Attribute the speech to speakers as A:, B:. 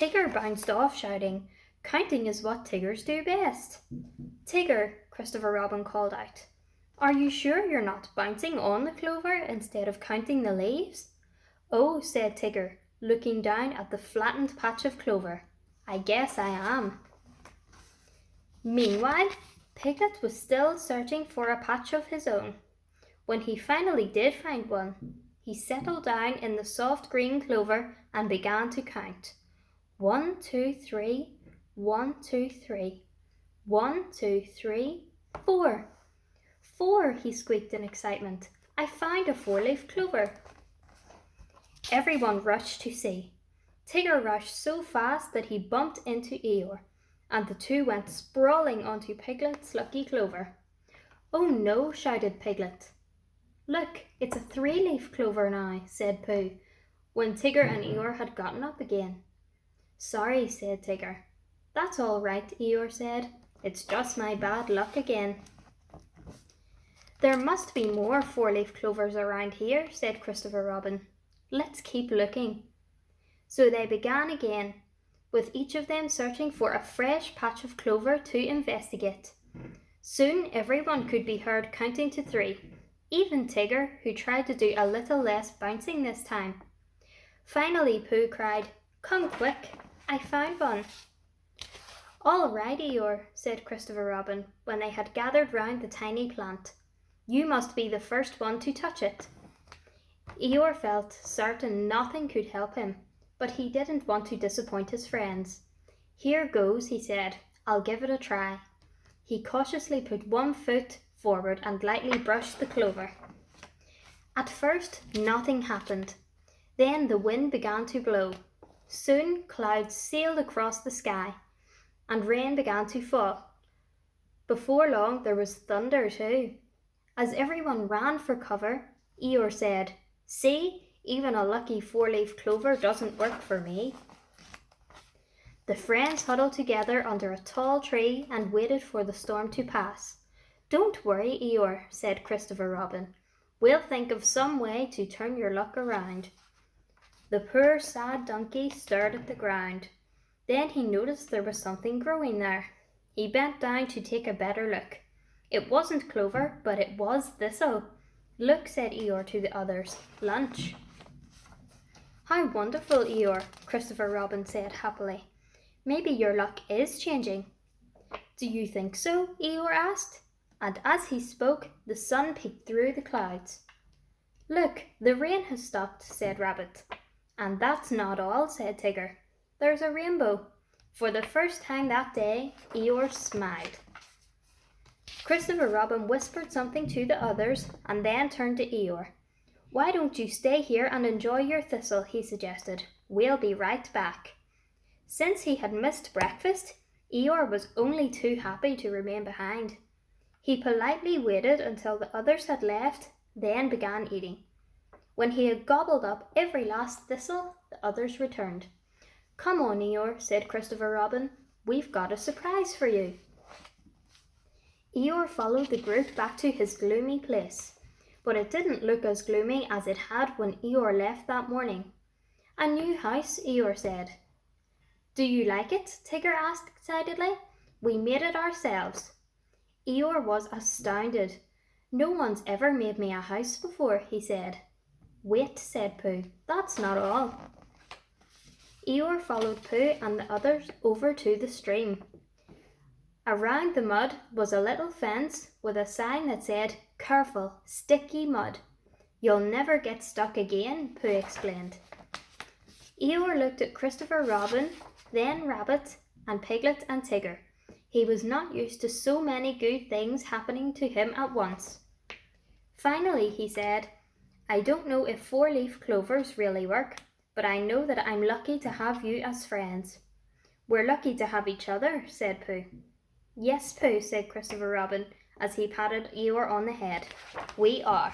A: Tigger bounced off, shouting, "Counting is what Tiggers do best." "Tigger," Christopher Robin called out, "are you sure you're not bouncing on the clover instead of counting the leaves?" "Oh," said Tigger, looking down at the flattened patch of clover, "I guess I am." Meanwhile, Piglet was still searching for a patch of his own. When he finally did find one, he settled down in the soft green clover and began to count. 1, 2, 3, 1, 2, 3, 1, 2, 3, 4. 4, he squeaked in excitement. "I found a 4-leaf clover." Everyone rushed to see. Tigger rushed so fast that he bumped into Eeyore, and the two went sprawling onto Piglet's lucky clover. "Oh no," shouted Piglet. "Look, it's a 3-leaf clover now," said Pooh, when Tigger and Eeyore had gotten up again. "Sorry," said Tigger. "That's all right," Eeyore said. "It's just my bad luck again." "There must be more 4-leaf clovers around here," said Christopher Robin. "Let's keep looking." So they began again, with each of them searching for a fresh patch of clover to investigate. Soon everyone could be heard counting to 3, even Tigger, who tried to do a little less bouncing this time. Finally Pooh cried, "Come quick, I found one." "All right, Eeyore," said Christopher Robin, when they had gathered round the tiny plant. "You must be the first one to touch it." Eeyore felt certain nothing could help him, but he didn't want to disappoint his friends. "Here goes," he said. "I'll give it a try." He cautiously put one foot forward and lightly brushed the clover. At first, nothing happened. Then the wind began to blow. Soon clouds sailed across the sky, and rain began to fall. Before long there was thunder too. As everyone ran for cover, Eeyore said, "See, even a lucky 4-leaf clover doesn't work for me." The friends huddled together under a tall tree and waited for the storm to pass. "Don't worry, Eeyore," said Christopher Robin. "We'll think of some way to turn your luck around." The poor sad donkey stared at the ground. Then he noticed there was something growing there. He bent down to take a better look. It wasn't clover, but it was thistle. "Look," said Eeyore to the others, "lunch." "How wonderful, Eeyore," Christopher Robin said happily. "Maybe your luck is changing." "Do you think so?" Eeyore asked. And as he spoke, the sun peeked through the clouds. "Look, the rain has stopped," said Rabbit. "And that's not all," said Tigger. "There's a rainbow." For the first time that day, Eeyore smiled. Christopher Robin whispered something to the others and then turned to Eeyore. "Why don't you stay here and enjoy your thistle?" he suggested. "We'll be right back." Since he had missed breakfast, Eeyore was only too happy to remain behind. He politely waited until the others had left, then began eating. When he had gobbled up every last thistle, the others returned. "Come on, Eeyore," said Christopher Robin. "We've got a surprise for you." Eeyore followed the group back to his gloomy place, but it didn't look as gloomy as it had when Eeyore left that morning. "A new house," Eeyore said. "Do you like it?" Tigger asked excitedly. "We made it ourselves." Eeyore was astounded. "No one's ever made me a house before," he said. "Wait," said Pooh. "That's not all." Eeyore followed Pooh and the others over to the stream. Around the mud was a little fence with a sign that said, "Careful, sticky mud." "You'll never get stuck again," Pooh explained. Eeyore looked at Christopher Robin, then Rabbit, and Piglet and Tigger. He was not used to so many good things happening to him at once. Finally, he said, "I don't know if 4-leaf clovers really work, but I know that I'm lucky to have you as friends." "We're lucky to have each other," said Pooh. "Yes, Pooh," said Christopher Robin as he patted Eeyore on the head. "We are."